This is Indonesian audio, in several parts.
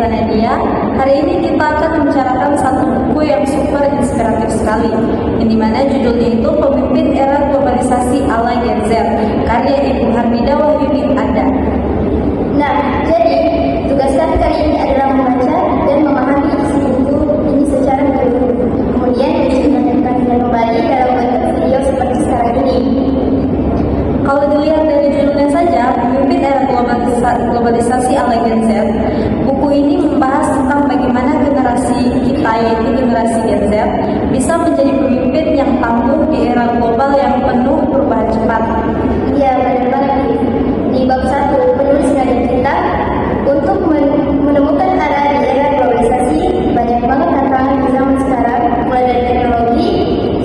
Nadia. Hari ini kita akan membicarakan satu buku yang super inspiratif sekali, yang dimana judulnya itu Pemimpin Era Globalisasi ala Gen Z, karya Ibu Harmida Wahyudi Ada. Nah, jadi tugas kali ini adalah membaca dan memahami isi buku ini secara menyeluruh. Kemudian disampaikannya kembali dalam bentuk video seperti sekarang ini. Kalau dilihat dari judulnya saja, Pemimpin Era Globalisasi ala Gen Z, buku ini membahas tentang bagaimana generasi kita, yaitu generasi Gen Z, bisa menjadi pemimpin yang tangguh di era global yang penuh perubahan cepat. Iya, benar banget. Di bab 1, penulis ngajak kita untuk menemukan arah di era globalisasi. Banyak banget tantangan di zaman sekarang, mulai dari teknologi,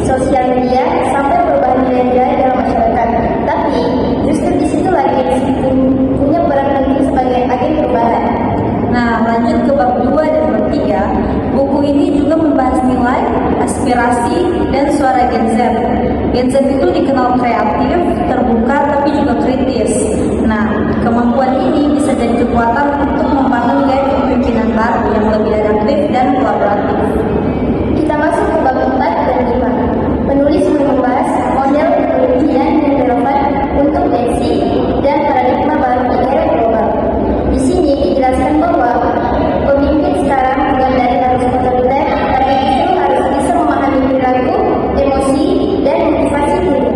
sosial media, sampai perubahan nilai-nilai dalam masyarakat. Tapi justru di situ lagi punya peran penting sebagai agen perubahan. Nah, lanjut ke bab 2 dan bab 3, buku ini juga membahas nilai, aspirasi, dan suara Gen Z. Gen Z itu dikenal kreatif, terbuka, tapi juga kritis. Nah, kemampuan ini bisa jadi kekuatan untuk membangun gaya kepemimpinan baru yang lebih adaptif dan kolaboratif. Kita masuk ke bab 4 dan 5. Penulis membahas model kepemimpinan yang relevan untuk Gen Z dan paradigma baru di era global. Di sini dijelaskan bahwa pemimpin sekarang bukan dari harus otoriter, tapi justru harus bisa memahami perilaku, emosi, dan motivasi diri.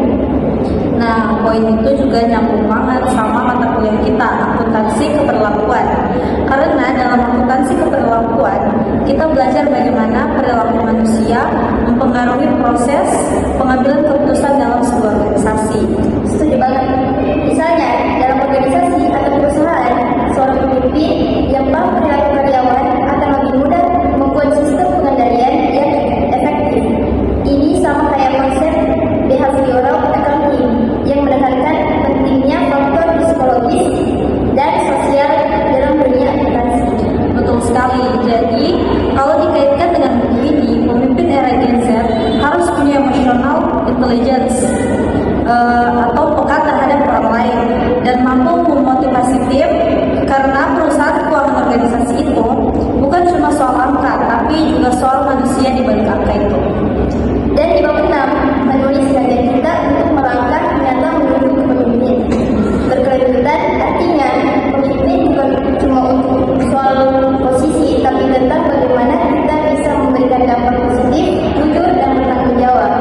Nah, poin itu juga nyambung banget sama mata kuliah kita, akuntansi keperlakuan. Karena dalam akuntansi keperlakuan, kita belajar bagaimana perilaku manusia mempengaruhi proses pengambilan keputusan dalam sebuah organisasi. Setuju banget. Misalnya, dalam organisasi atau perusahaan, seorang pemimpin yang paham perilaku karyawan akan lebih mudah membuat sistem pengendalian yang efektif. Ini sama kayak konsep behavioral accounting yang menekankan pentingnya faktor psikologis dan sosial dalam dunia akuntansi. Betul sekali. Jadi, kalau dikaitkan dengan buku ini, pemimpin era Gen Z harus punya emotional intelligence atau peka terhadap orang lain dan mampu memotivasi tim, karena perusahaan keuangan organisasi itu bukan cuma soal angka, tapi juga soal manusia di balik angka itu. Dan di bab 6, menulis ngajak kita untuk melangkah nyata menuju kepemimpinan berkelanjutan. Artinya, pemimpin bukan cuma untuk soal posisi, tapi tentang bagaimana kita bisa memberikan dampak positif, jujur, dan bertanggung jawab.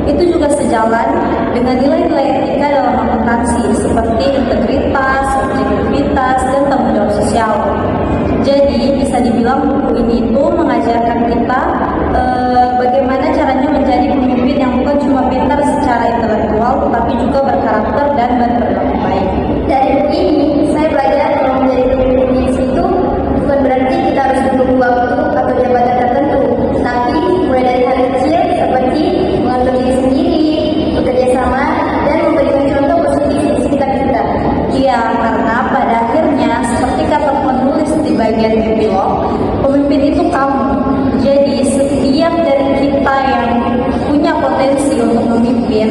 Itu juga sejalan dengan nilai-nilai etika dalam akuntansi seperti integritas, objektivitas, dan tanggung jawab sosial. Jadi bisa dibilang buku ini itu mengajarkan kita bagaimana caranya menjadi pemimpin yang bukan cuma pintar secara intelektual, tetapi juga berkarakter dan berperilaku baik. Dari buku ini, saya belajar kalau menjadi pemimpin itu bukan berarti kita harus menunggu waktu atau jabatan tertentu, tapi mulai dari hal kecil seperti mengatur diri sendiri, bekerja sama, dan memberikan contoh positif di sekitar kita. Iya, karena pada akhirnya seperti kata penulis di bagian epilog, pemimpin itu kamu. Jadi setiap dari kita yang punya potensi untuk memimpin,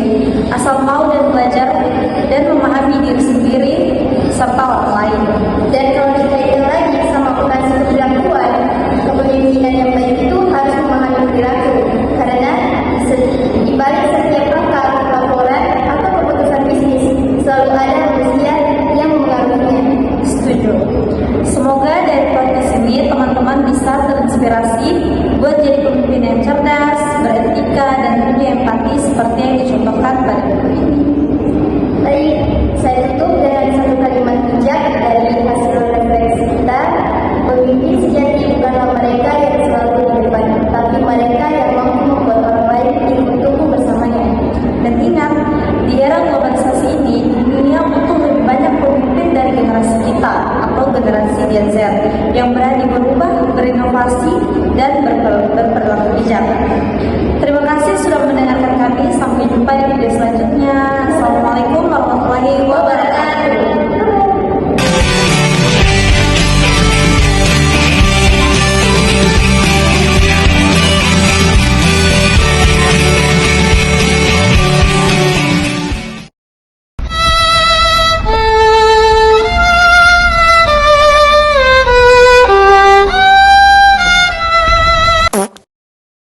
asal mau dan belajar dan memahami diri sendiri serta orang lain. Dan kalau dikaitkan lagi sama akuntansi keperlakuan, kepemimpinan yang baik itu harus memahami perilaku, karena di balik setiap langkah laporan atau keputusan bisnis selalu ada manusia yang mengaruhinya. Setuju. Semoga dari podcast ini teman-teman bisa terinspirasi buat jadi pemimpin yang cerdas, beretika, dan punya empati seperti yang dicontohkan pada buku ini. Baik, saya tutup dengan satu kalimat bijak dari hasil refleksi kita. Pemimpin sejati bukanlah mereka yang selalu di depan, tapi mereka yang mampu membuat orang lain ikut tumbuh bersamanya. Dan ingat, di era globalisasi ini, dunia butuh lebih banyak pemimpin dari generasi kita atau generasi Gen Z yang berani berubah, berinovasi, dan berperilaku bijak. Terima kasih sudah mendengarkan kami. Sampai jumpa di video selanjutnya.